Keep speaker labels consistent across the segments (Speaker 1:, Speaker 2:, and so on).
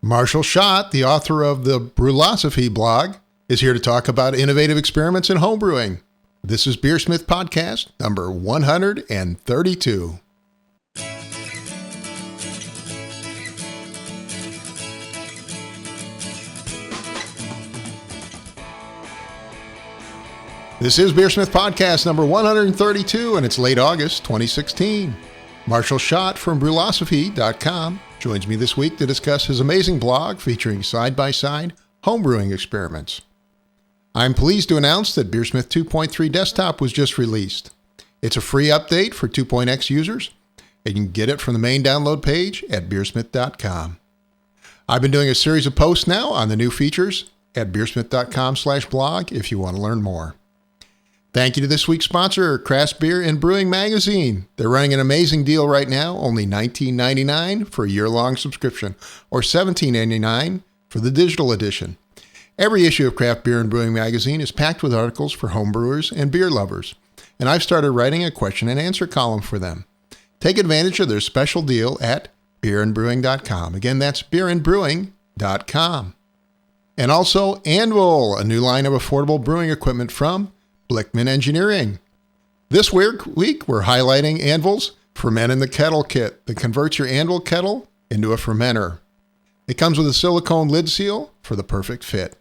Speaker 1: Marshall Schott, the author of the Brulosophy blog, is here to talk about innovative experiments in homebrewing. This is BeerSmith Podcast number 132. This is BeerSmith Podcast number 132, and it's late August 2016. Marshall Schott from Brulosophy.com joins me this week to discuss his amazing blog featuring side-by-side homebrewing experiments. I'm pleased to announce that BeerSmith 2.3 Desktop was just released. It's a free update for 2.x users, and you can get it from the main download page at BeerSmith.com. I've been doing a series of posts now on the new features at BeerSmith.com/blog if you want to learn more. Thank you to this week's sponsor, Craft Beer and Brewing Magazine. They're running an amazing deal right now, only $19.99 for a year-long subscription, or $17.99 for the digital edition. Every issue of Craft Beer and Brewing Magazine is packed with articles for homebrewers and beer lovers, and I've started writing a question and answer column for them. Take advantage of their special deal at beerandbrewing.com. Again, that's beerandbrewing.com. And also Anvil, a new line of affordable brewing equipment from Blickman Engineering. This week, we're highlighting Anvil's Ferment in the Kettle kit that converts your Anvil kettle into a fermenter. It comes with a silicone lid seal for the perfect fit.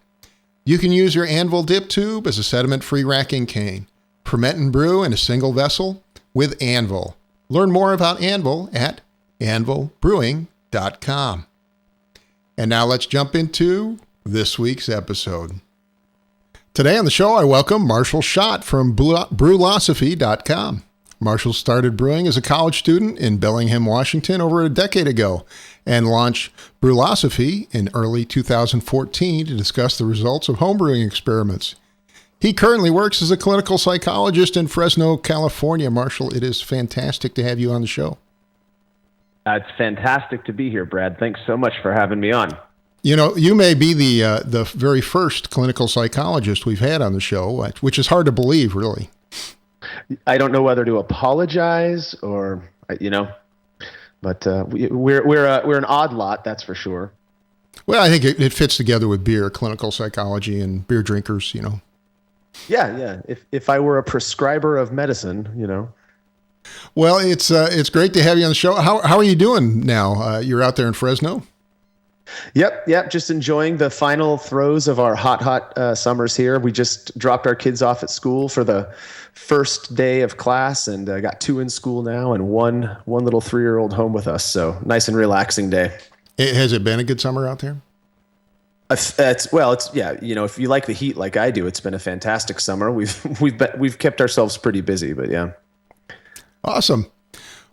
Speaker 1: You can use your Anvil dip tube as a sediment-free racking cane. Ferment and brew in a single vessel with Anvil. Learn more about Anvil at anvilbrewing.com. And now let's jump into this week's episode. Today on the show, I welcome Marshall Schott from Brulosophy.com. Marshall started brewing as a college student in Bellingham, Washington over a decade ago and launched Brulosophy in early 2014 to discuss the results of homebrewing experiments. He currently works as a clinical psychologist in Fresno, California. Marshall, it is fantastic to have you on the show.
Speaker 2: It's fantastic to be here, Brad. Thanks so much for having me on.
Speaker 1: You know, you may be the very first clinical psychologist we've had on the show, which is hard to believe, really.
Speaker 2: I don't know whether to apologize or, but we're an odd lot, that's for sure.
Speaker 1: Well, I think it fits together with beer, clinical psychology, and beer drinkers, you know.
Speaker 2: Yeah. If I were a prescriber of medicine,
Speaker 1: Well, it's great to have you on the show. How are you doing now? You're out there in Fresno?
Speaker 2: Yep. Just enjoying the final throes of our hot summers here. We just dropped our kids off at school for the first day of class, and got 2 in school now, and one little 3-year-old home with us. So nice and relaxing day.
Speaker 1: Has it been a good summer out there?
Speaker 2: If you like the heat like I do, it's been a fantastic summer. We've kept ourselves pretty busy, but yeah.
Speaker 1: Awesome.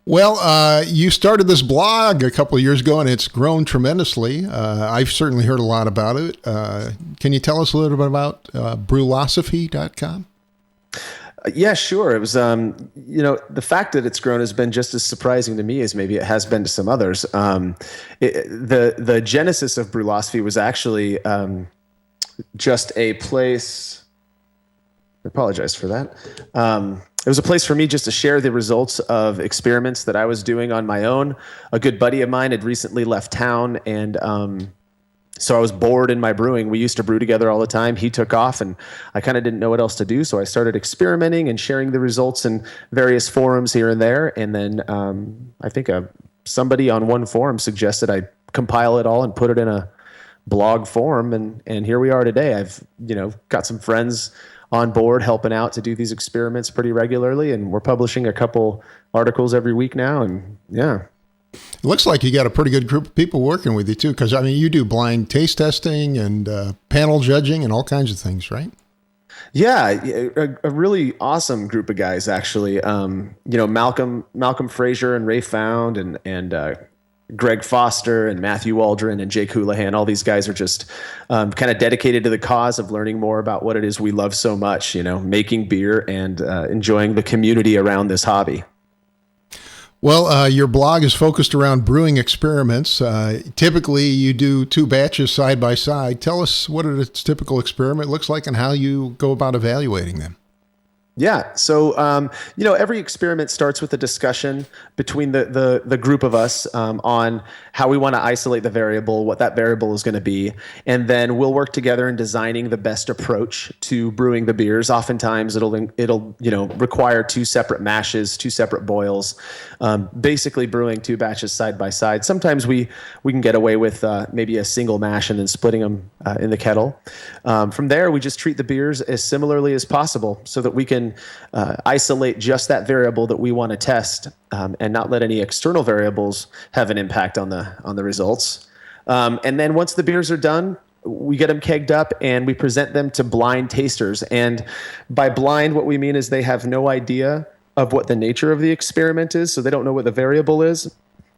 Speaker 1: Well, you started this blog a couple of years ago, and it's grown tremendously. I've certainly heard a lot about it. Can you tell us a little bit about Brulosophy.com?
Speaker 2: Yeah, sure. It was, the fact that it's grown has been just as surprising to me as maybe it has been to some others. The genesis of Brulosophy was actually just a place. I apologize for that. It was a place for me just to share the results of experiments that I was doing on my own. A good buddy of mine had recently left town, and so I was bored in my brewing. We used to brew together all the time. He took off, and I kind of didn't know what else to do, so I started experimenting and sharing the results in various forums here and there. And then I think somebody on one forum suggested I compile it all and put it in a blog form, and here we are today. I've got some friends on board helping out to do these experiments pretty regularly, and we're publishing a couple articles every week now, and yeah.
Speaker 1: It looks like you got a pretty good group of people working with you too, because you do blind taste testing and panel judging and all kinds of things, right?
Speaker 2: Yeah, a really awesome group of guys actually. Malcolm Frazier and Ray Found and Greg Foster and Matthew Waldron and Jake Houlihan. All these guys are just kind of dedicated to the cause of learning more about what it is we love so much, making beer and enjoying the community around this hobby.
Speaker 1: Well, your blog is focused around brewing experiments. Typically, you do 2 batches side by side. Tell us what a typical experiment looks like and how you go about evaluating them.
Speaker 2: Yeah. So, every experiment starts with a discussion between the group of us on how we want to isolate the variable, what that variable is going to be. And then we'll work together in designing the best approach to brewing the beers. Oftentimes it'll require two separate mashes, two separate boils, basically brewing two batches side by side. Sometimes we can get away with maybe a single mash and then splitting them in the kettle. From there, we just treat the beers as similarly as possible so that we can isolate just that variable that we want to test and not let any external variables have an impact on the results. And then once the beers are done, we get them kegged up and we present them to blind tasters. And by blind, what we mean is they have no idea of what the nature of the experiment is. So they don't know what the variable is,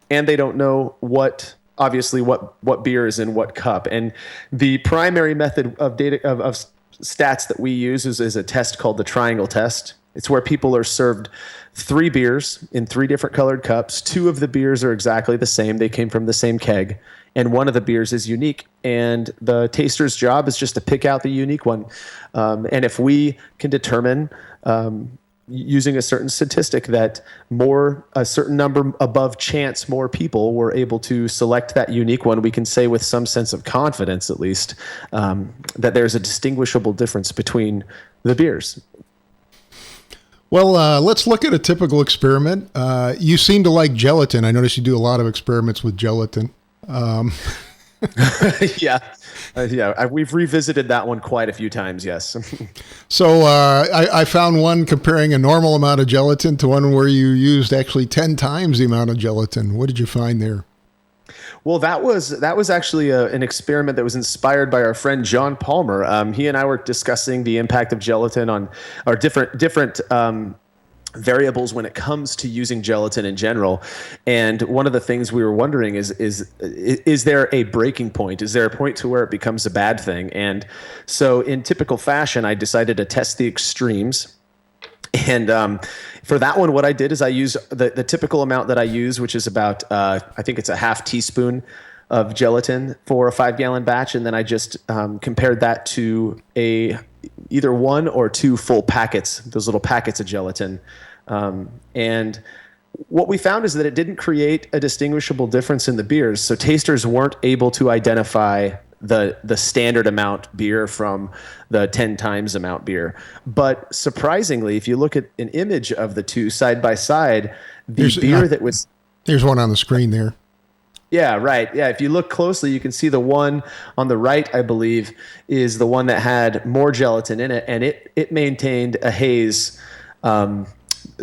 Speaker 2: and they don't know what beer is in what cup. And the primary method of stats that we use is a test called the triangle test. It's where people are served 3 beers in 3 different colored cups. 2 of the beers are exactly the same. They came from the same keg. And 1 of the beers is unique. And the taster's job is just to pick out the unique one. And if we can determine using a certain statistic that a certain number above chance more people were able to select that unique one, we can say with some sense of confidence at least that there's a distinguishable difference between the beers.
Speaker 1: Well, let's look at a typical experiment. You seem to like gelatin. I notice you do a lot of experiments with gelatin.
Speaker 2: Yeah. We've revisited that one quite a few times, yes.
Speaker 1: So I found one comparing a normal amount of gelatin to one where you used actually 10 times the amount of gelatin. What did you find there?
Speaker 2: Well, that was actually an experiment that was inspired by our friend John Palmer. He and I were discussing the impact of gelatin on our different variables when it comes to using gelatin in general. And one of the things we were wondering is there a breaking point? Is there a point to where it becomes a bad thing? And so in typical fashion, I decided to test the extremes. And for that one, what I did is I used the typical amount that I use, which is about, I think it's a half teaspoon of gelatin for a 5-gallon batch. And then I just compared that to either 1 or 2 full packets, those little packets of gelatin. And what we found is that it didn't create a distinguishable difference in the beers. So tasters weren't able to identify the standard amount beer from the 10 times amount beer. But surprisingly, if you look at an image of the two side by side, there's
Speaker 1: one on the screen there.
Speaker 2: Yeah, right. Yeah, if you look closely, you can see the one on the right, I believe, is the one that had more gelatin in it, and it maintained a haze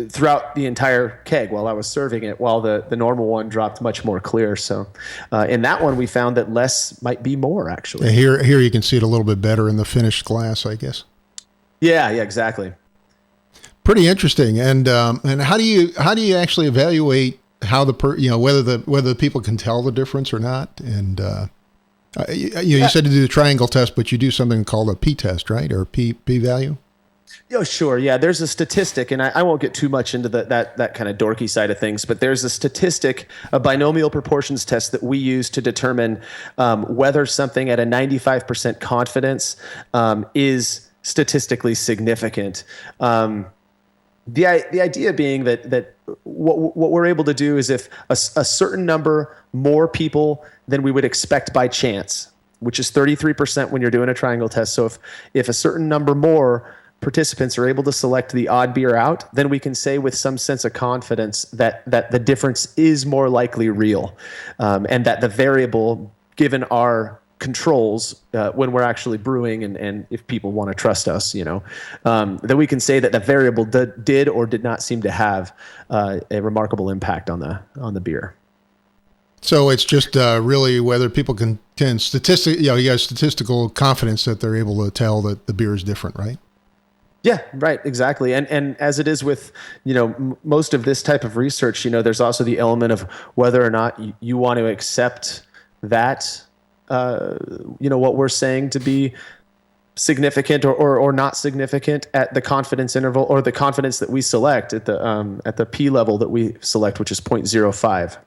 Speaker 2: throughout the entire keg while I was serving it, while the normal one dropped much more clear. So in that one, we found that less might be more, actually.
Speaker 1: Yeah, here you can see it a little bit better in the finished glass, I guess.
Speaker 2: Yeah, exactly.
Speaker 1: Pretty interesting. And how do you actually evaluate how whether the people can tell the difference or not? And you said to do the triangle test, but you do something called a p-test, right? Or p value?
Speaker 2: Oh, sure. Yeah, there's a statistic, and I won't get too much into that kind of dorky side of things, but there's a statistic, a binomial proportions test that we use to determine whether something at a 95% confidence is statistically significant. The idea being that what we're able to do is if a certain number more people than we would expect by chance, which is 33% when you're doing a triangle test. So if a certain number more participants are able to select the odd beer out, then we can say with some sense of confidence that the difference is more likely real, and that the variable, given our controls when we're actually brewing, and if people want to trust us, that we can say that the variable did or did not seem to have a remarkable impact on the beer.
Speaker 1: So it's just really whether people can you have statistical confidence that they're able to tell that the beer is different, right?
Speaker 2: Yeah, right, exactly. And as it is with, most of this type of research, there's also the element of whether or not you want to accept that, what we're saying to be significant or not significant at the confidence interval, or the confidence that we select at the P level that we select, which is 0.05,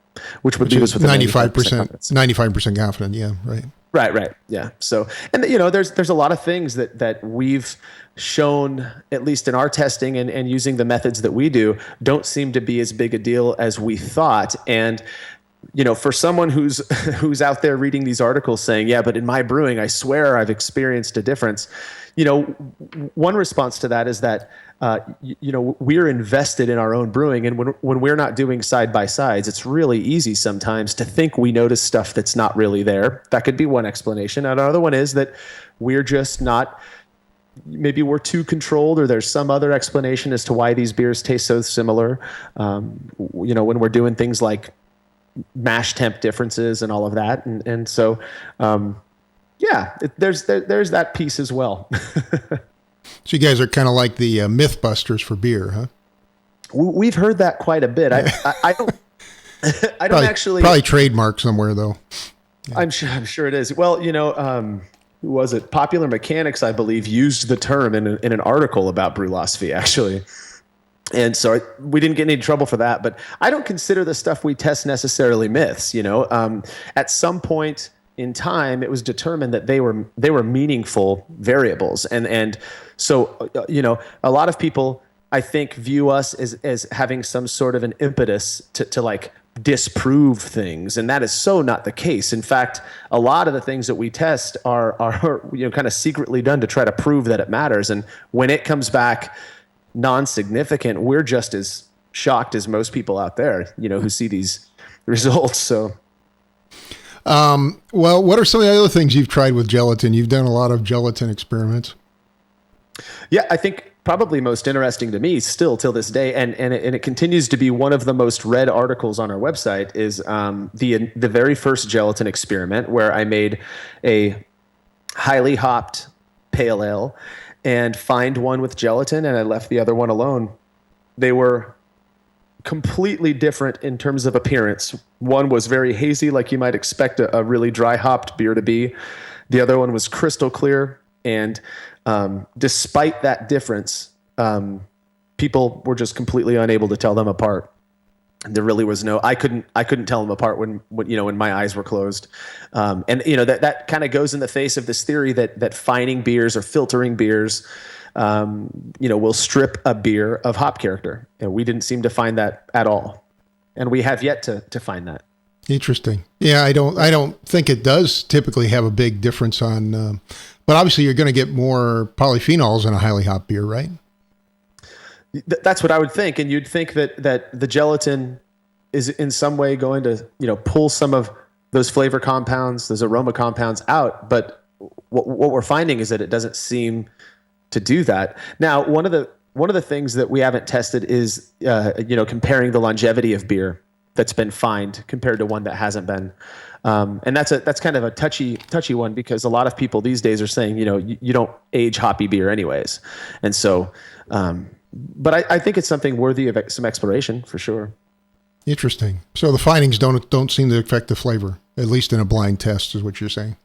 Speaker 2: which would leave us with
Speaker 1: 95% confident. Yeah, right.
Speaker 2: Right. Yeah. So, and there's a lot of things that we've shown, at least in our testing and using the methods that we do, don't seem to be as big a deal as we thought. And for someone who's out there reading these articles saying, yeah, but in my brewing, I swear I've experienced a difference. One response to that is that, we're invested in our own brewing. And when we're not doing side by sides, it's really easy sometimes to think we notice stuff that's not really there. That could be one explanation. Another one is that we're just not, maybe we're too controlled, or there's some other explanation as to why these beers taste so similar. When we're doing things like mash temp differences and all of that. And so, there's that piece as well.
Speaker 1: So you guys are kind of like the Mythbusters for beer, huh?
Speaker 2: We've heard that quite a bit. I don't, I don't actually
Speaker 1: probably trademark somewhere though.
Speaker 2: Yeah. I'm sure it is. Well, who was it? Popular Mechanics, I believe, used the term in an article about Brulosophy, actually. And so we didn't get any trouble for that. But I don't consider the stuff we test necessarily myths. At some point in time, it was determined that they were meaningful variables, and so a lot of people, I think, view us as having some sort of an impetus to like disprove things, and that is so not the case. In fact, a lot of the things that we test are kind of secretly done to try to prove that it matters, and when it comes back non-significant, we're just as shocked as most people out there, who see these results. So.
Speaker 1: Well, what are some of the other things you've tried with gelatin? You've done a lot of gelatin experiments.
Speaker 2: Yeah, I think probably most interesting to me still till this day, and it continues to be one of the most read articles on our website, is the very first gelatin experiment, where I made a highly hopped pale ale and fined one with gelatin, and I left the other one alone. They were completely different in terms of appearance. One was very hazy, like you might expect a really dry hopped beer to be. The other one was crystal clear. And despite that difference, people were just completely unable to tell them apart. There really was I couldn't tell them apart when my eyes were closed. And that kind of goes in the face of this theory that fining beers or filtering beers will strip a beer of hop character. And we didn't seem to find that at all. And we have yet to find that.
Speaker 1: Interesting. Yeah, I don't think it does typically have a big difference on, but obviously you're going to get more polyphenols in a highly hopped beer, right?
Speaker 2: That's what I would think. And you'd think that the gelatin is in some way going to, pull some of those flavor compounds, those aroma compounds out. But what we're finding is that it doesn't seem to do that. Now, one of the things that we haven't tested is, comparing the longevity of beer that's been fined compared to one that hasn't been. And that's kind of a touchy one, because a lot of people these days are saying, you don't age hoppy beer anyways. And so, but I think it's something worthy of some exploration for sure.
Speaker 1: Interesting. So the findings don't seem to affect the flavor, at least in a blind test, is what you're saying.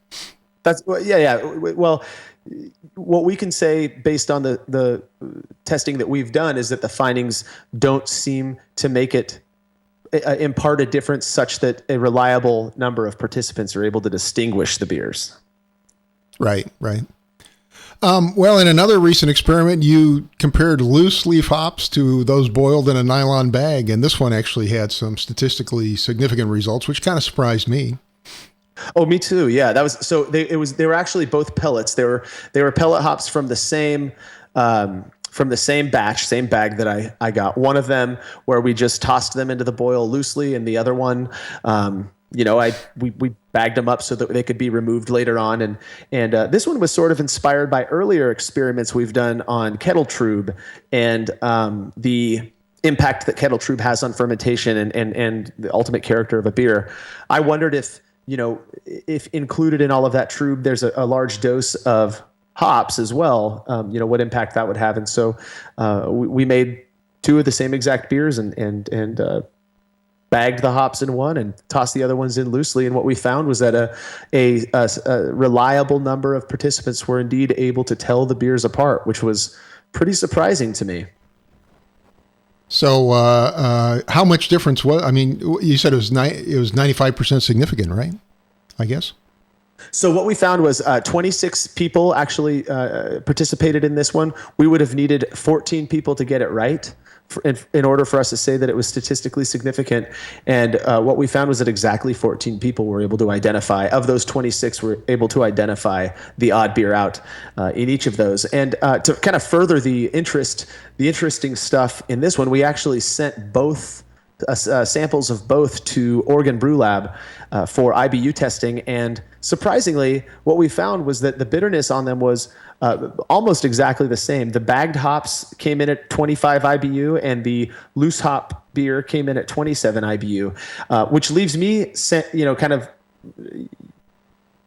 Speaker 2: Yeah. Well, what we can say based on the testing that we've done is that the findings don't seem to make it impart a difference such that a reliable number of participants are able to distinguish the beers. Right.
Speaker 1: Well, in another recent experiment, you compared loose leaf hops to those boiled in a nylon bag, and this one actually had some statistically significant results, which kind of surprised me.
Speaker 2: Oh, me too. Yeah, that was so. They were actually both pellets. They were pellet hops from the same batch, same bag that I got. One of them where we just tossed them into the boil loosely, and the other one, we bagged them up so that they could be removed later on. And this one was sort of inspired by earlier experiments we've done on kettle trub and the impact that kettle trub has on fermentation and the ultimate character of a beer. I wondered if included in all of that trub, there's a large dose of hops as well, what impact that would have. And so we made two of the same exact beers and bagged the hops in one and tossed the other ones in loosely. And what we found was that a reliable number of participants were indeed able to tell the beers apart, which was pretty surprising to me.
Speaker 1: So how much difference was, you said it was 95% significant, right? I guess.
Speaker 2: So what we found was 26 people actually participated in this one. We would have needed 14 people to get it right in order for us to say that it was statistically significant. And what we found was that exactly 14 people were able to identify. Of those 26, were able to identify the odd beer out in each of those. And to kind of further the interesting stuff in this one, we actually sent both samples of both to Oregon Brew Lab for IBU testing, and surprisingly, what we found was that the bitterness on them was almost exactly the same. The bagged hops came in at 25 IBU, and the loose hop beer came in at 27 IBU, which leaves me, kind of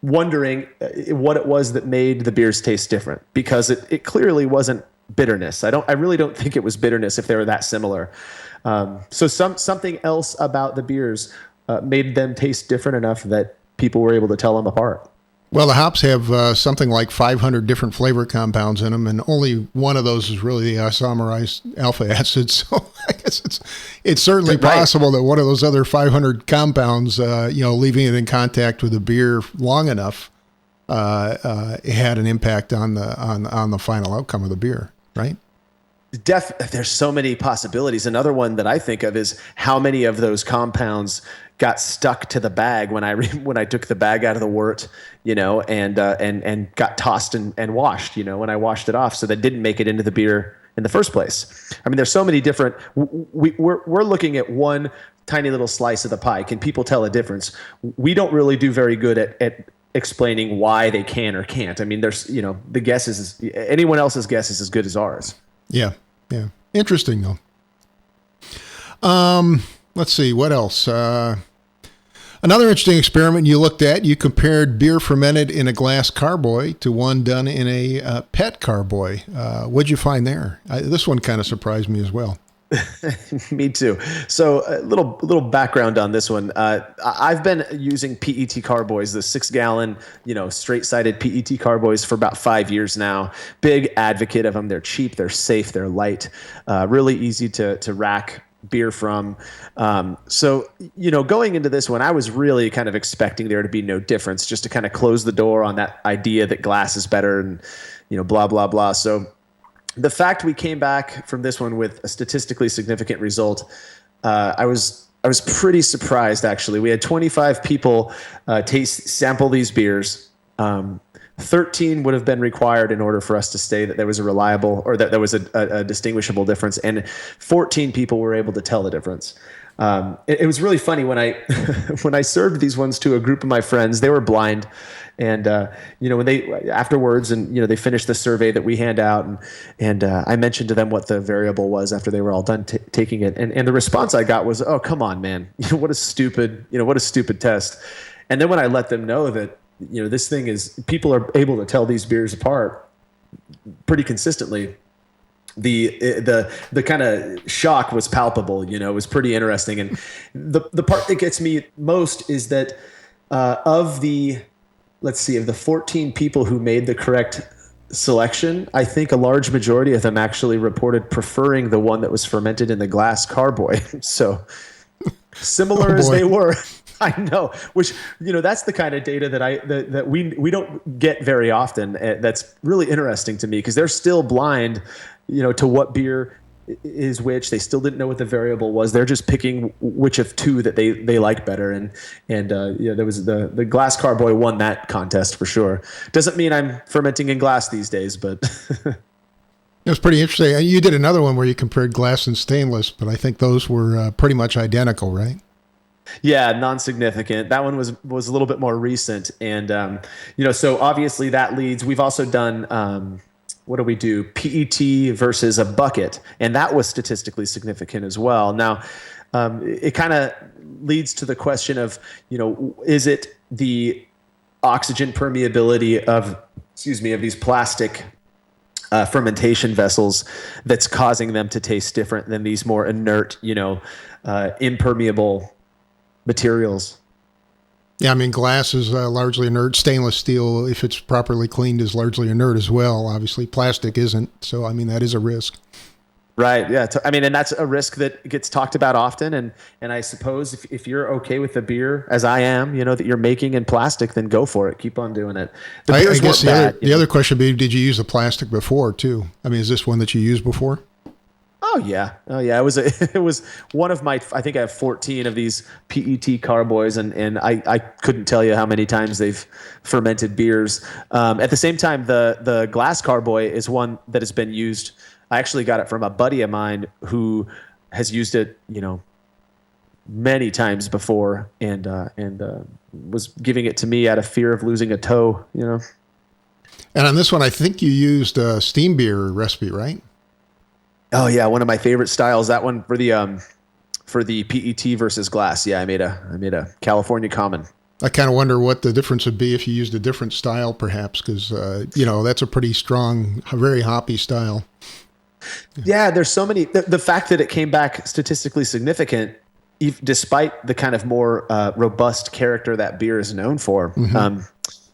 Speaker 2: wondering what it was that made the beers taste different, because it clearly wasn't bitterness. I really don't think it was bitterness if they were that similar. So something else about the beers made them taste different enough that people were able to tell them apart.
Speaker 1: Well, the hops have something like 500 different flavor compounds in them, and only one of those is really the isomerized alpha acid. So I guess it's certainly possible that one of those other 500 compounds, leaving it in contact with the beer long enough, had an impact on the final outcome of the beer, right?
Speaker 2: There's so many possibilities. Another one that I think of is how many of those compounds got stuck to the bag when I took the bag out of the wort, and got tossed and washed, when I washed it off, so that didn't make it into the beer in the first place. I mean, there's so many different. We're looking at one tiny little slice of the pie. Can people tell a difference? We don't really do very good at explaining why they can or can't. I mean, there's the guesses. Anyone else's guess is as good as ours.
Speaker 1: Yeah. Interesting, though. Let's see, what else? Another interesting experiment you looked at, you compared beer fermented in a glass carboy to one done in a PET carboy. What'd you find there? This one kind of surprised me as well.
Speaker 2: Me too. So a little background on this one. I've been using PET carboys, the 6-gallon, straight-sided PET carboys for about 5 years now. Big advocate of them. They're cheap, they're safe, they're light, really easy to rack beer from. So going into this one, I was really kind of expecting there to be no difference, just to kind of close the door on that idea that glass is better and, blah, blah, blah. So the fact we came back from this one with a statistically significant result, I was pretty surprised, actually. We had 25 people sample these beers. 13 would have been required in order for us to say that there was a reliable, or that there was a distinguishable difference, and 14 people were able to tell the difference. It was really funny when I when I served these ones to a group of my friends. They were blind, and when they afterwards, and they finished the survey that we hand out, and I mentioned to them what the variable was after they were all done taking it, and the response I got was, "Oh, come on, man! What a stupid test." And then when I let them know that this thing is, people are able to tell these beers apart pretty consistently, the kind of shock was palpable. It was pretty interesting. And the part that gets me most is that of the 14 people who made the correct selection, I think a large majority of them actually reported preferring the one that was fermented in the glass carboy. So similar as they were. I know, which, that's the kind of data that we don't get very often. That's really interesting to me, because they're still blind, to what beer is which. They still didn't know what the variable was. They're just picking which of two that they like better. And there was the glass carboy won that contest for sure. Doesn't mean I'm fermenting in glass these days, but
Speaker 1: it was pretty interesting. You did another one where you compared glass and stainless, but I think those were pretty much identical, right?
Speaker 2: Yeah, non-significant. That one was a little bit more recent. And, so obviously that leads, we've also done, what do we do? PET versus a bucket. And that was statistically significant as well. Now, it kind of leads to the question of, is it the oxygen permeability of these plastic fermentation vessels that's causing them to taste different than these more inert, impermeable materials?
Speaker 1: Yeah, I mean, glass is largely inert. Stainless steel, if it's properly cleaned, is largely inert as well. Obviously, plastic isn't. So, I mean, that is a risk.
Speaker 2: Right. Yeah. I mean, and that's a risk that gets talked about often. And I suppose if you're okay with the beer, as I am, that you're making in plastic, then go for it. Keep on doing it. The
Speaker 1: I
Speaker 2: beers
Speaker 1: guess
Speaker 2: weren't bad.
Speaker 1: the other question would be, did you use the plastic before too? I mean, is this one that you used before?
Speaker 2: Oh yeah. It was one of my, I think I have 14 of these PET carboys, and I couldn't tell you how many times they've fermented beers. At the same time, the glass carboy is one that has been used. I actually got it from a buddy of mine who has used it, many times before, and was giving it to me out of fear of losing a toe. And
Speaker 1: on this one, I think you used a steam beer recipe, right?
Speaker 2: Oh yeah, one of my favorite styles. That one for the PET versus glass. Yeah, I made a California Common.
Speaker 1: I kind of wonder what the difference would be if you used a different style, perhaps, because that's a pretty strong, very hoppy style.
Speaker 2: Yeah, there's so many. The fact that it came back statistically significant, despite the kind of more robust character that beer is known for,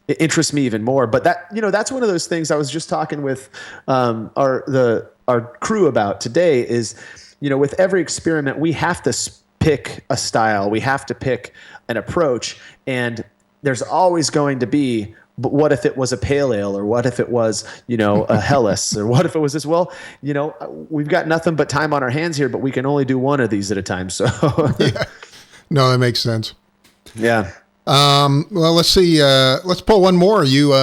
Speaker 2: it interests me even more. But that's one of those things I was just talking with our crew about today. Is with every experiment we have to pick a style, we have to pick an approach, and there's always going to be. But what if it was a pale ale, or what if it was, a Helles, or what if it was this? Well, we've got nothing but time on our hands here, but we can only do one of these at a time. So,
Speaker 1: yeah. No, that makes sense.
Speaker 2: Yeah.
Speaker 1: Well, let's see. Let's pull one more. You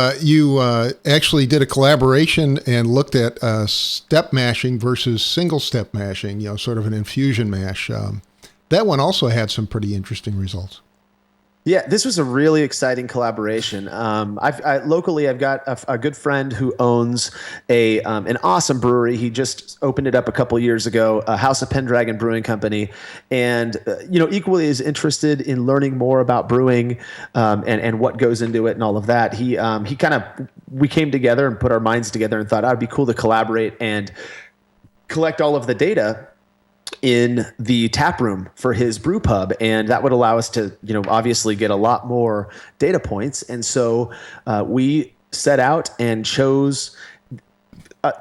Speaker 1: actually did a collaboration and looked at step mashing versus single step mashing. Sort of an infusion mash. That one also had some pretty interesting results.
Speaker 2: Yeah, this was a really exciting collaboration. Locally, I've got a good friend who owns an awesome brewery. He just opened it up a couple years ago, House of Pendragon Brewing Company, and equally as interested in learning more about brewing and what goes into it and all of that. We came together and put our minds together and thought, it'd be cool to collaborate and collect all of the data in the tap room for his brew pub, and that would allow us to obviously get a lot more data points. And so we set out and chose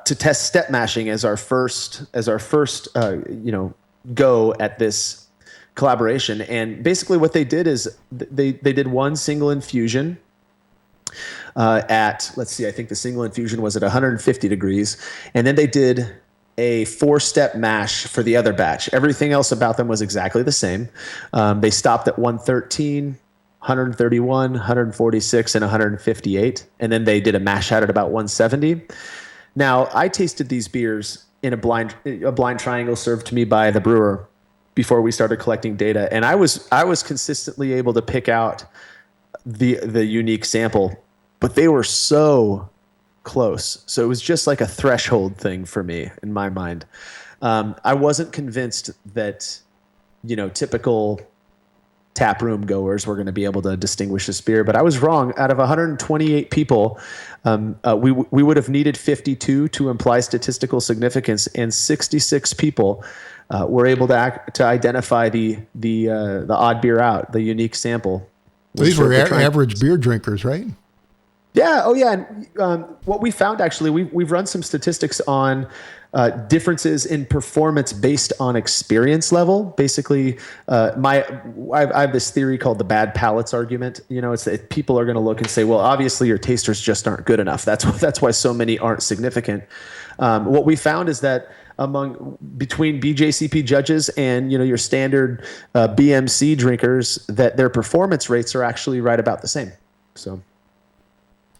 Speaker 2: to test step mashing as our first go at this collaboration. And basically what they did is they did one single infusion at, let's see, I think the single infusion was at 150 degrees, and then they did a 4-step mash for the other batch. Everything else about them was exactly the same. They stopped at 113, 131, 146, and 158. And then they did a mash out at about 170. Now, I tasted these beers in a blind triangle served to me by the brewer before we started collecting data. And I was consistently able to pick out the unique sample, but they were so close. So it was just like a threshold thing for me in my mind. I wasn't convinced that, typical tap room goers were going to be able to distinguish this beer, but I was wrong. Out of 128 people, we would have needed 52 to imply statistical significance, and 66 people were able to identify the odd beer out, the unique sample.
Speaker 1: These were average beer drinkers, right?
Speaker 2: Yeah. Oh, yeah. And what we found, actually, we've run some statistics on differences in performance based on experience level. Basically, I have this theory called the Bad Palates Argument. It's that people are going to look and say, well, obviously your tasters just aren't good enough. That's why so many aren't significant. What we found is that between BJCP judges and your standard BMC drinkers, that their performance rates are actually right about the same.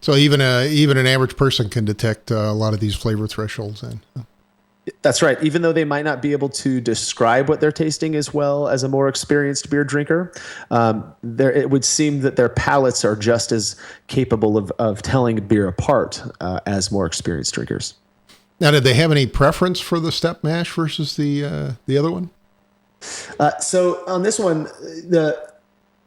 Speaker 2: So
Speaker 1: even an average person can detect a lot of these flavor thresholds then.
Speaker 2: That's right. Even though they might not be able to describe what they're tasting as well as a more experienced beer drinker, it would seem that their palates are just as capable of telling beer apart as more experienced drinkers.
Speaker 1: Now, did they have any preference for the step mash versus the other one?
Speaker 2: So on this one,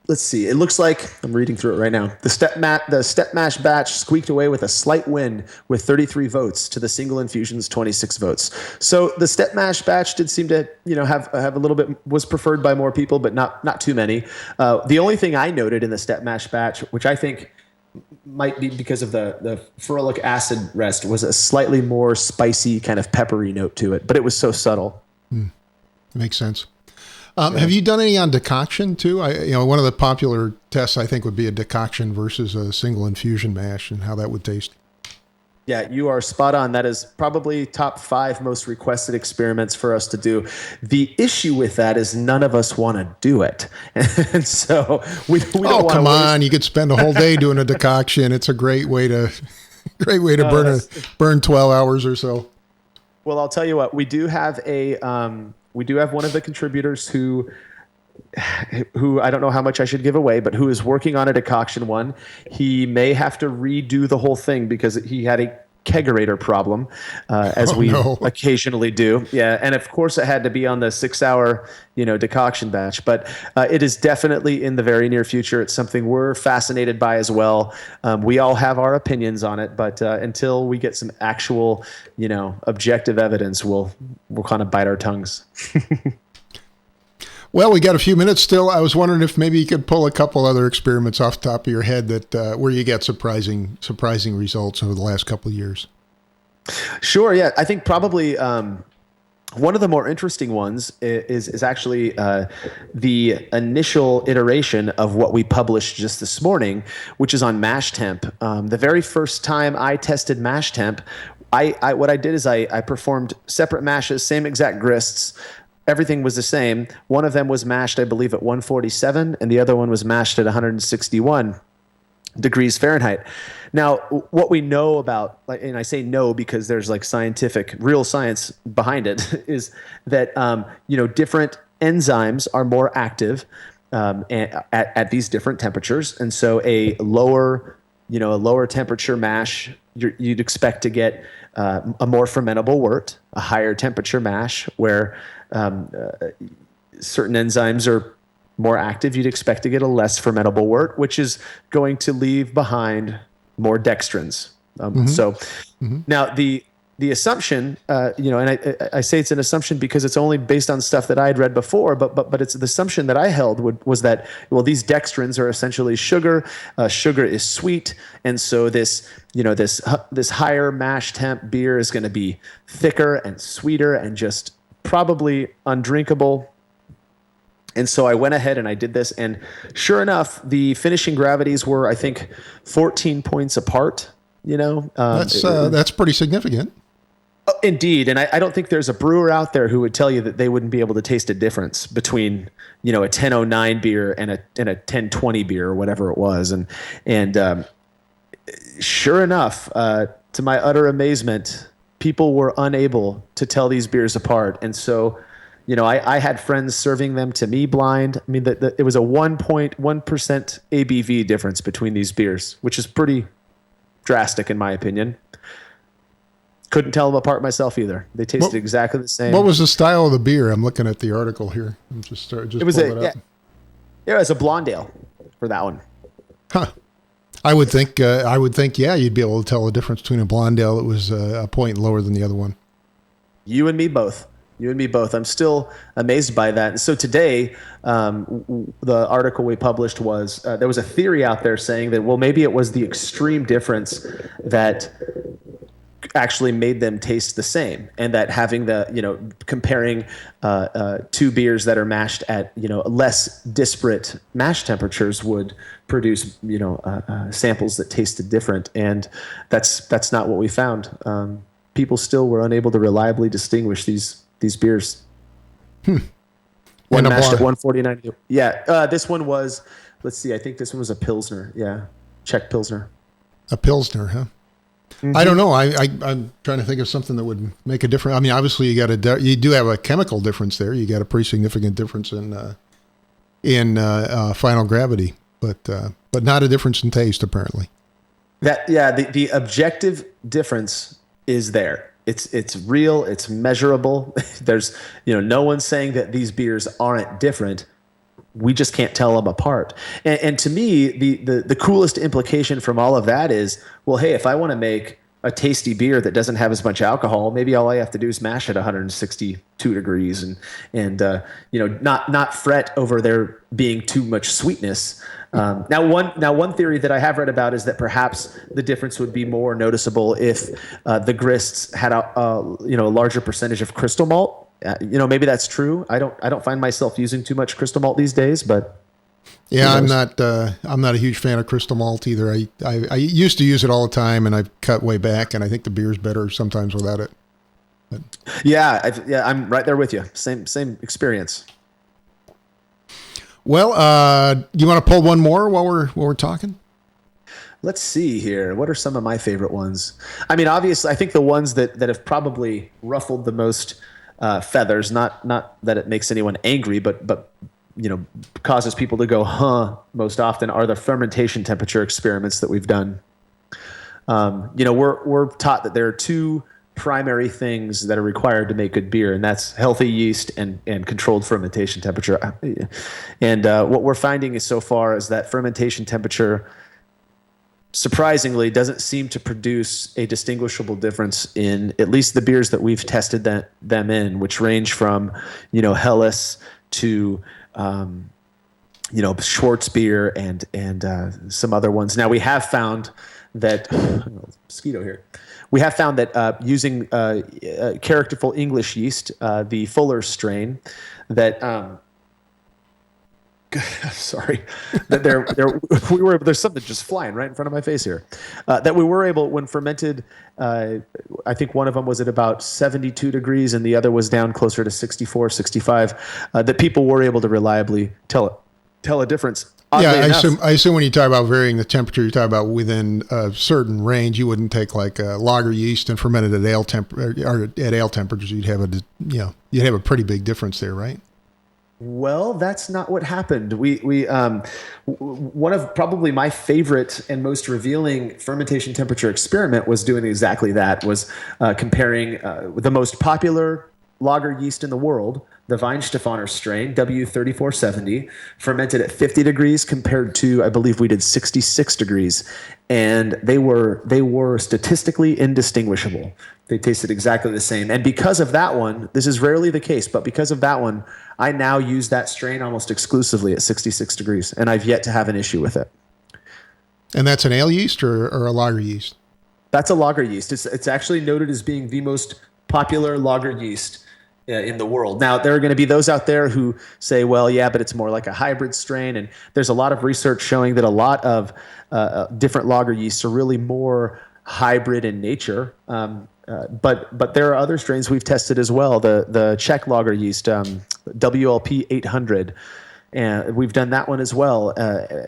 Speaker 2: let's see. It looks like, I'm reading through it right now, the step mash batch squeaked away with a slight win with 33 votes to the single infusion's 26 votes. So the step mash batch did seem to have a little bit, was preferred by more people, but not too many. The only thing I noted in the step mash batch, which I think might be because of the ferulic acid rest, was a slightly more spicy kind of peppery note to it, but it was so subtle.
Speaker 1: Makes sense. Have you done any on decoction too? One of the popular tests I think would be a decoction versus a single infusion mash and how that would taste.
Speaker 2: Yeah, you are spot on. That is probably top 5 most requested experiments for us to do. The issue with that is none of us want to do it. And so we don't want to. Oh,
Speaker 1: come on. You could spend a whole day doing a decoction. It's a great way to burn 12 hours or so.
Speaker 2: Well, I'll tell you what, we do have one of the contributors who I don't know how much I should give away, but who is working on a decoction one. He may have to redo the whole thing because he had a kegerator problem, as we occasionally do. Yeah. And of course it had to be on the 6-hour, decoction batch, but it is definitely in the very near future. It's something we're fascinated by as well. We all have our opinions on it, but until we get some actual, objective evidence, we'll kind of bite our tongues.
Speaker 1: Well, we got a few minutes still. I was wondering if maybe you could pull a couple other experiments off the top of your head that where you get surprising results over the last couple of years.
Speaker 2: Sure. Yeah, I think probably one of the more interesting ones is actually the initial iteration of what we published just this morning, which is on mash temp. The very first time I tested mash temp, what I did is I performed separate mashes, same exact grists. Everything was the same. One of them was mashed, I believe, at 147, and the other one was mashed at 161 degrees Fahrenheit. Now, what we know about, and I say no because there's real science behind it, is that different enzymes are more active at these different temperatures, and so a lower temperature mash, you'd expect to get a more fermentable wort. A higher temperature mash where certain enzymes are more active, you'd expect to get a less fermentable wort, which is going to leave behind more dextrins. Now the assumption, and I say it's an assumption because it's only based on stuff that I had read before, but it's the assumption that I held was that, these dextrins are essentially sugar. Sugar is sweet, and so this higher mash temp beer is going to be thicker and sweeter and just probably undrinkable. And so I went ahead and I did this, and sure enough, the finishing gravities were, I think, 14 points apart.
Speaker 1: That's pretty significant.
Speaker 2: Indeed, and I don't think there's a brewer out there who would tell you that they wouldn't be able to taste a difference between a 1009 beer and a 1020 beer or whatever it was, and sure enough, to my utter amazement, people were unable to tell these beers apart, and so. I had friends serving them to me blind. I mean, it was a 1.1% ABV difference between these beers, which is pretty drastic in my opinion. Couldn't tell them apart myself either. They tasted exactly the same.
Speaker 1: What was the style of the beer? I'm looking at the article here. It was
Speaker 2: a blonde ale for that one.
Speaker 1: Huh. I would think, you'd be able to tell the difference between a blonde ale that was a point lower than the other one.
Speaker 2: You and me both. I'm still amazed by that. And so today, the article we published was, there was a theory out there saying that, maybe it was the extreme difference that actually made them taste the same, and that having comparing two beers that are mashed at, less disparate mash temperatures would produce, samples that tasted different. And that's not what we found. People still were unable to reliably distinguish these beers. One mashed at 149. Yeah. This one was, let's see, I think this one was a Pilsner. Yeah. Czech Pilsner.
Speaker 1: A Pilsner, huh? Mm-hmm. I don't know. I'm trying to think of something that would make a difference. I mean, obviously you do have a chemical difference there. You got a pretty significant difference in final gravity, but not a difference in taste apparently.
Speaker 2: The objective difference is there. It's real. It's measurable. There's, no one's saying that these beers aren't different. We just can't tell them apart. And to me, the coolest implication from all of that is, well, hey, if I want to make, a tasty beer that doesn't have as much alcohol, maybe all I have to do is mash at 162 degrees and not fret over there being too much sweetness. Now one theory that I have read about is that perhaps the difference would be more noticeable if the grists had a larger percentage of crystal malt. Maybe that's true. I don't find myself using too much crystal malt these days, but
Speaker 1: yeah, I'm not a huge fan of crystal malt either. I used to use it all the time, and I've cut way back, and I think the beer's better sometimes without it. But.
Speaker 2: Yeah, I'm right there with you. Same experience.
Speaker 1: Well, you want to pull one more while we're talking?
Speaker 2: Let's see here. What are some of my favorite ones? I mean, obviously, I think the ones that have probably ruffled the most feathers. Not that it makes anyone angry, but causes people to go, huh, most often are the fermentation temperature experiments that we've done. We're taught that there are two primary things that are required to make good beer, and that's healthy yeast and controlled fermentation temperature. And what we're finding is so far is that fermentation temperature, surprisingly, doesn't seem to produce a distinguishable difference in at least the beers that we've tested them in, which range from, Helles to Schwartz beer and some other ones. Now we have found that mosquito here. We have found that using characterful English yeast, the Fuller strain, that sorry, that there's something just flying right in front of my face here. That we were able, when fermented, I think one of them was at about 72 degrees and the other was down closer to 64, 65, that people were able to reliably tell a difference.
Speaker 1: I assume when you talk about varying the temperature, you talk about within a certain range. You wouldn't take like a lager yeast and ferment it at ale temperatures. You'd have a pretty big difference there, right?
Speaker 2: Well, that's not what happened. We one of probably my favorite and most revealing fermentation temperature experiment was doing exactly that. Was comparing the most popular lager yeast in the world, the Weihenstephaner strain, W3470, fermented at 50 degrees compared to, I believe we did 66 degrees. And they were statistically indistinguishable. They tasted exactly the same. And because of that one, this is rarely the case, but because of that one, I now use that strain almost exclusively at 66 degrees, and I've yet to have an issue with it.
Speaker 1: And that's an ale yeast or a lager yeast?
Speaker 2: That's a lager yeast. It's actually noted as being the most popular lager yeast in the world. Now, there are going to be those out there who say, well, yeah, but it's more like a hybrid strain. And there's a lot of research showing that a lot of different lager yeasts are really more hybrid in nature. But there are other strains we've tested as well. The Czech lager yeast, WLP 800. And we've done that one as well,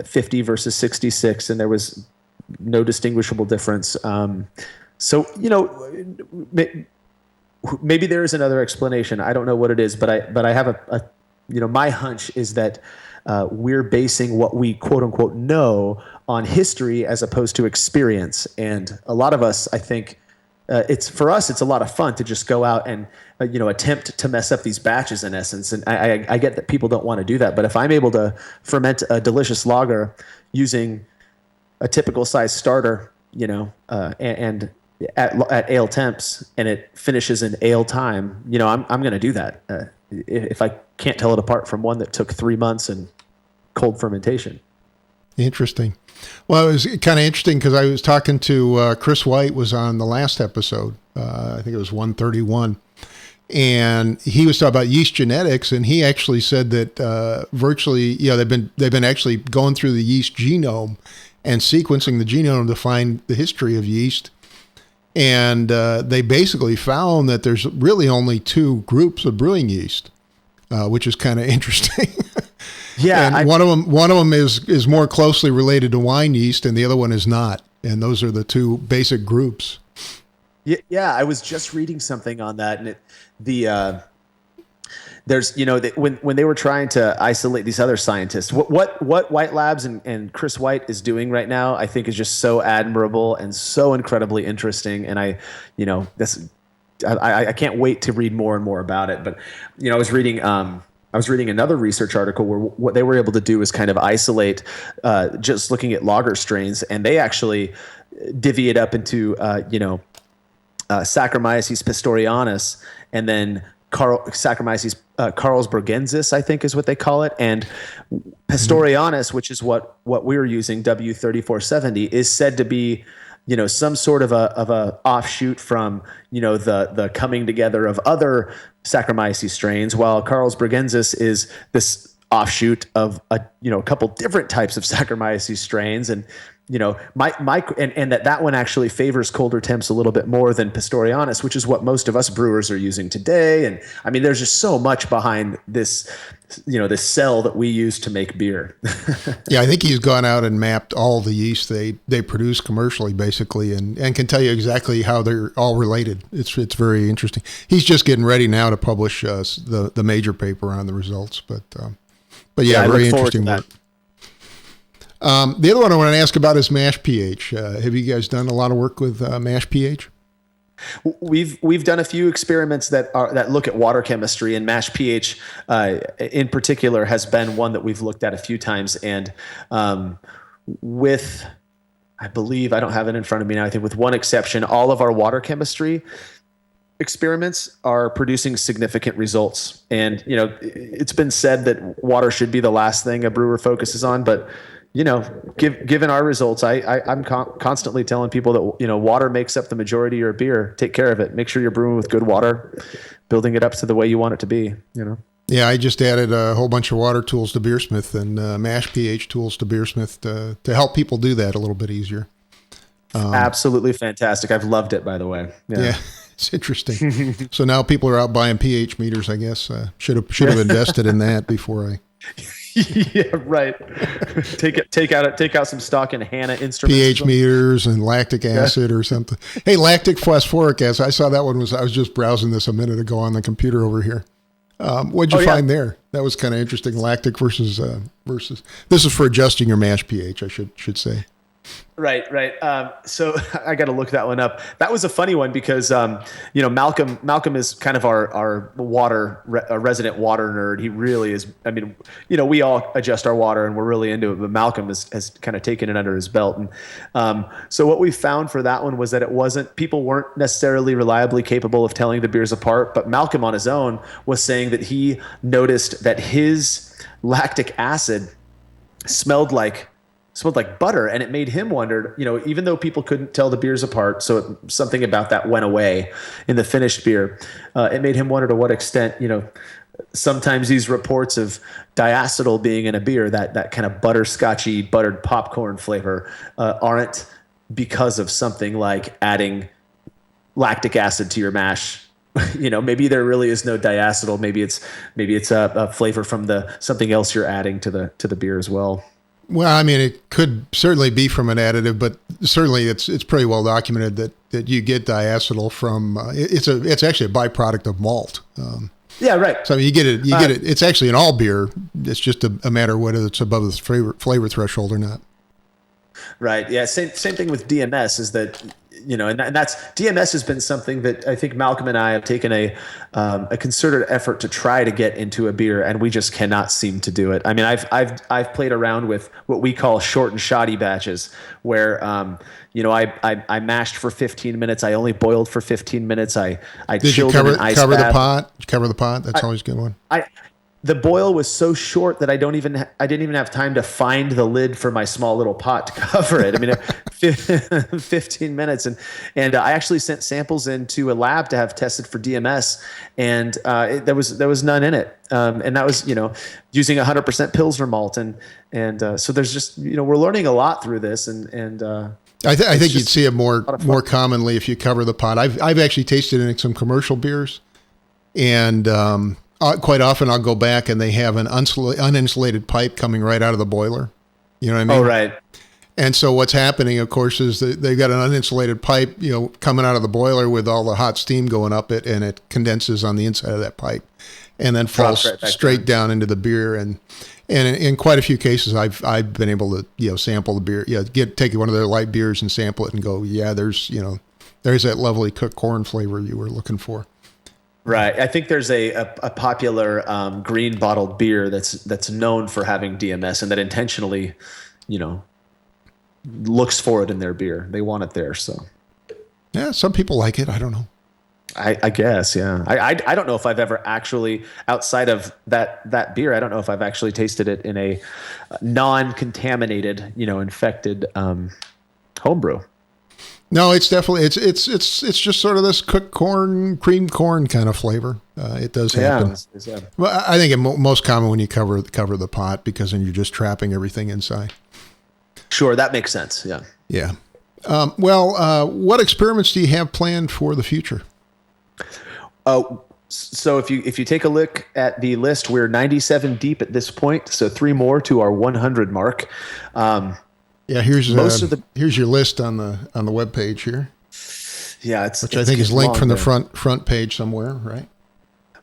Speaker 2: 50 versus 66. And there was no distinguishable difference. So, maybe there is another explanation. I don't know what it is, but I have my hunch is that we're basing what we quote unquote know on history as opposed to experience. And a lot of us, I think, it's a lot of fun to just go out and attempt to mess up these batches in essence. And I get that people don't want to do that, but if I'm able to ferment a delicious lager using a typical size starter, and at ale temps, and it finishes in ale time, I'm going to do that if I can't tell it apart from one that took 3 months and cold fermentation.
Speaker 1: Interesting. Well, it was kind of interesting because I was talking to Chris White, was on the last episode. I think it was 131. And he was talking about yeast genetics, and he actually said that virtually, they've been actually going through the yeast genome and sequencing the genome to find the history of yeast. And they basically found that there's really only two groups of brewing yeast, which is kind of interesting.
Speaker 2: Yeah,
Speaker 1: and one of them is more closely related to wine yeast, and the other one is not. And those are the two basic groups.
Speaker 2: Yeah, I was just reading something on that, and there's when they were trying to isolate these other scientists, what White Labs and Chris White is doing right now, I think is just so admirable and so incredibly interesting. And I can't wait to read more and more about it. But I was reading I was reading another research article where what they were able to do is kind of isolate, just looking at lager strains, and they actually divvy it up into, Saccharomyces pastorianus, and then Saccharomyces Carlsbergensis, I think is what they call it, and pastorianus, which is what we're using, W3470, is said to be, some sort of a offshoot from, the coming together of other Saccharomyces strains, while Carlsbergensis is this offshoot of a couple different types of Saccharomyces strains. And and that one actually favors colder temps a little bit more than pastorianus, which is what most of us brewers are using today. And I mean, there's just so much behind this, this cell that we use to make beer.
Speaker 1: Yeah, I think he's gone out and mapped all the yeast they produce commercially, basically, and can tell you exactly how they're all related. It's very interesting. He's just getting ready now to publish the major paper on the results, but yeah, very interesting work. The other one I want to ask about is mash pH. Have you guys done a lot of work with mash pH?
Speaker 2: We've done a few experiments that look at water chemistry, and mash pH in particular has been one that we've looked at a few times. And with, I believe, I don't have it in front of me now, I think with one exception, all of our water chemistry experiments are producing significant results. And it's been said that water should be the last thing a brewer focuses on, but given our results, I'm constantly telling people that, water makes up the majority of your beer. Take care of it. Make sure you're brewing with good water, building it up to the way you want it to be,
Speaker 1: Yeah, I just added a whole bunch of water tools to BeerSmith and mash pH tools to BeerSmith to help people do that a little bit easier.
Speaker 2: Absolutely fantastic. I've loved it, by the way.
Speaker 1: Yeah. It's interesting. So now people are out buying pH meters, I guess. Should have invested in that before I...
Speaker 2: Yeah, right. Take out some stock in HANA instruments.
Speaker 1: pH meters and lactic acid or something. Hey, lactic phosphoric acid. I saw that one I was just browsing this a minute ago on the computer over here. What'd you find there? That was kind of interesting. Lactic versus. This is for adjusting your mash pH, I should say.
Speaker 2: Right. So I got to look that one up. That was a funny one because, Malcolm is kind of our resident water nerd. He really is. I mean, we all adjust our water and we're really into it, but Malcolm has kind of taken it under his belt. And so what we found for that one was that people weren't necessarily reliably capable of telling the beers apart, but Malcolm on his own was saying that he noticed that his lactic acid smelled like butter, and it made him wonder, even though people couldn't tell the beers apart, so something about that went away in the finished beer. It made him wonder to what extent, sometimes these reports of diacetyl being in a beer, that kind of butterscotchy, buttered popcorn flavor, aren't because of something like adding lactic acid to your mash. Maybe there really is no diacetyl. Maybe it's a flavor from something else you're adding to the beer as well.
Speaker 1: Well, I mean, it could certainly be from an additive, but certainly it's pretty well documented that you get diacetyl from. It's actually a byproduct of malt.
Speaker 2: Yeah, right.
Speaker 1: So you get it. It's actually in all beer. It's just a matter of whether it's above the flavor threshold or not.
Speaker 2: Right. Yeah. Same thing with DMS is that, and that's DMS has been something that I think Malcolm and I have taken a concerted effort to try to get into a beer, and we just cannot seem to do it. I mean, I've played around with what we call short and shoddy batches, where I mashed for 15 minutes. I only boiled for 15 minutes. I chilled in an ice bath.
Speaker 1: Cover the pot. That's always a good one.
Speaker 2: The boil was so short that I didn't even have time to find the lid for my small little pot to cover it. I mean, 15 minutes, and I actually sent samples into a lab to have tested for DMS, and there was none in it, and that was using 100% Pilsner malt, and so there's just we're learning a lot through this, and
Speaker 1: I think you'd see it more commonly if you cover the pot. I've actually tasted it in some commercial beers, and quite often I'll go back and they have an uninsulated pipe coming right out of the boiler. You know what I mean?
Speaker 2: Oh, right.
Speaker 1: And so what's happening, of course, is that they've got an uninsulated pipe, coming out of the boiler with all the hot steam going up it, and it condenses on the inside of that pipe and then falls straight down into the beer. And in quite a few cases, I've been able to, sample the beer, take one of their light beers and sample it and go, yeah, there's that lovely cooked corn flavor you were looking for.
Speaker 2: Right. I think there's a popular green bottled beer that's known for having DMS and that intentionally, you know, looks for it in their beer. They want it there. So,
Speaker 1: yeah, some people like it. I don't know.
Speaker 2: I guess, yeah. I don't know if I've ever actually, outside of that beer, I don't know if I've actually tasted it in a non-contaminated, infected homebrew.
Speaker 1: No, it's definitely it's just sort of this cooked corn, creamed corn kind of flavor. It does happen. Yeah. Well, I think it's most common when you cover the pot, because then you're just trapping everything inside.
Speaker 2: Sure, that makes sense. Yeah.
Speaker 1: Yeah. What experiments do you have planned for the future?
Speaker 2: So if you take a look at the list, we're 97 deep at this point. So 3 more to our 100 mark.
Speaker 1: Yeah, here's your list on the webpage here.
Speaker 2: Yeah,
Speaker 1: which I think is linked from the front page somewhere, right?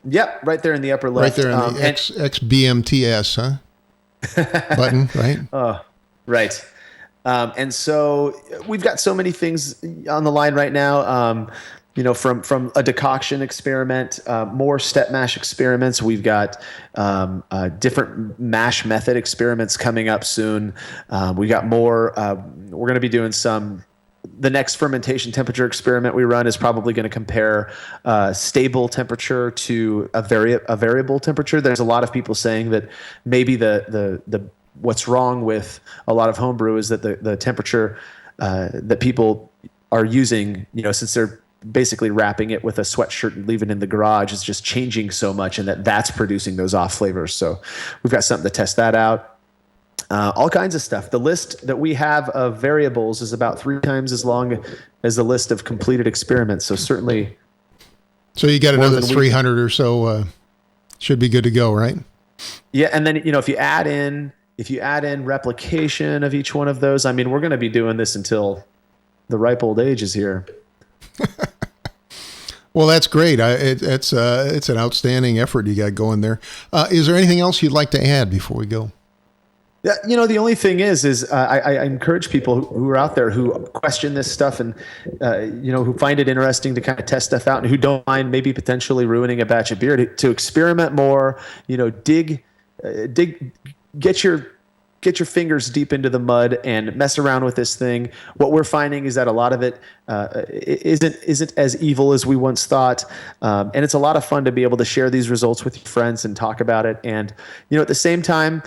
Speaker 2: Yep, right there in the upper left.
Speaker 1: Right there in the XBMTS, huh? Button, right?
Speaker 2: Right. And so we've got so many things on the line right now. From a decoction experiment, more step mash experiments. We've got different mash method experiments coming up soon. We got more. We're going to be doing the next fermentation temperature experiment we run is probably going to compare stable temperature to a variable temperature. There's a lot of people saying that maybe the what's wrong with a lot of homebrew is that the temperature that people are using, since they're basically wrapping it with a sweatshirt and leaving it in the garage, is just changing so much, and that's producing those off flavors. So we've got something to test that out. All kinds of stuff. The list that we have of variables is about 3 times as long as the list of completed experiments. So certainly.
Speaker 1: So you got another 300 or so. Should be good to go, right?
Speaker 2: Yeah, and then if you add in replication of each one of those, I mean, we're going to be doing this until the ripe old age is here.
Speaker 1: Well, that's great. It's an outstanding effort you got going there. Is there anything else you'd like to add before we go?
Speaker 2: Yeah, the only thing is I encourage people who are out there who question this stuff and who find it interesting to kind of test stuff out and who don't mind maybe potentially ruining a batch of beer to experiment more. Get your fingers deep into the mud and mess around with this thing. What we're finding is that a lot of it isn't as evil as we once thought, and it's a lot of fun to be able to share these results with your friends and talk about it. And at the same time,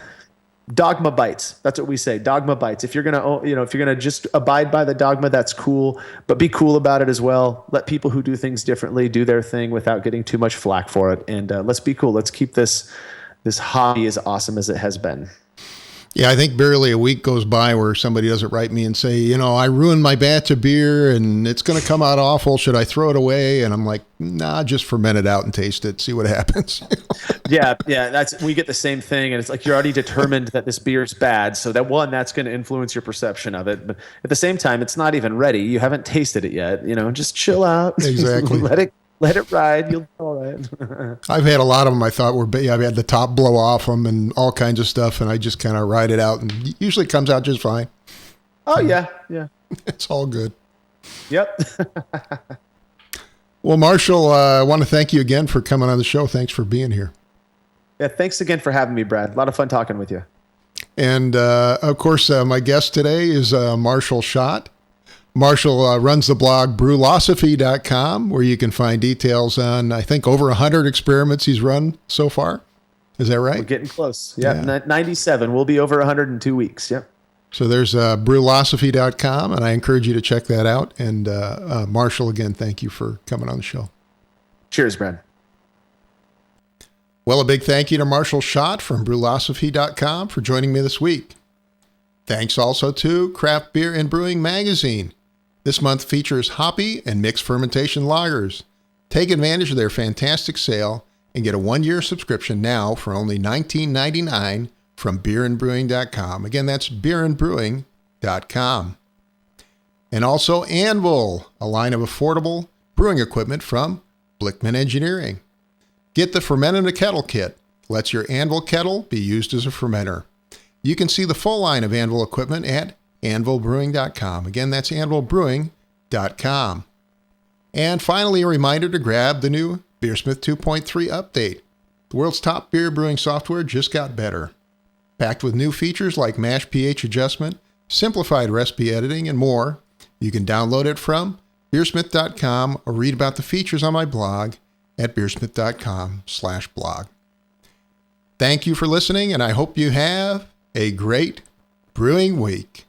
Speaker 2: dogma bites. That's what we say. Dogma bites. If you're gonna just abide by the dogma, that's cool. But be cool about it as well. Let people who do things differently do their thing without getting too much flack for it. And let's be cool. Let's keep this hobby as awesome as it has been.
Speaker 1: Yeah, I think barely a week goes by where somebody doesn't write me and say, I ruined my batch of beer and it's going to come out awful. Should I throw it away? And I'm like, nah, just ferment it out and taste it. See what happens.
Speaker 2: Yeah. We get the same thing. And it's like, you're already determined that this beer is bad. So that's going to influence your perception of it. But at the same time, it's not even ready. You haven't tasted it yet. Just chill out.
Speaker 1: Exactly.
Speaker 2: Let it ride. You'll be all right.
Speaker 1: I've had a lot of them I thought were bad. I've had the top blow off them and all kinds of stuff, and I just kind of ride it out, and usually comes out just fine.
Speaker 2: Oh, yeah.
Speaker 1: It's all good.
Speaker 2: Yep.
Speaker 1: Well, Marshall, I want to thank you again for coming on the show. Thanks for being here.
Speaker 2: Yeah, thanks again for having me, Brad. A lot of fun talking with you.
Speaker 1: And, of course, my guest today is Marshall Schott. Marshall runs the blog Brulosophy.com, where you can find details on, I think, over 100 experiments he's run so far. Is that right?
Speaker 2: We're getting close. Yeah. 97. We'll be over 100 in 2 weeks. Yep.
Speaker 1: So there's Brulosophy.com, and I encourage you to check that out. And Marshall, again, thank you for coming on the show.
Speaker 2: Cheers, Brad.
Speaker 1: Well, a big thank you to Marshall Schott from Brulosophy.com for joining me this week. Thanks also to Craft Beer and Brewing Magazine. This month features hoppy and mixed fermentation lagers. Take advantage of their fantastic sale and get a 1-year subscription now for only $19.99 from beerandbrewing.com. Again, that's beerandbrewing.com. And also Anvil, a line of affordable brewing equipment from Blickman Engineering. Get the Ferment in a Kettle kit. Lets your Anvil kettle be used as a fermenter. You can see the full line of Anvil equipment at anvilbrewing.com. Again, that's anvilbrewing.com. And finally, a reminder to grab the new BeerSmith 2.3 update. The world's top beer brewing software just got better. Packed with new features like mash pH adjustment, simplified recipe editing, and more. You can download it from BeerSmith.com or read about the features on my blog at BeerSmith.com/blog. Thank you for listening, and I hope you have a great brewing week.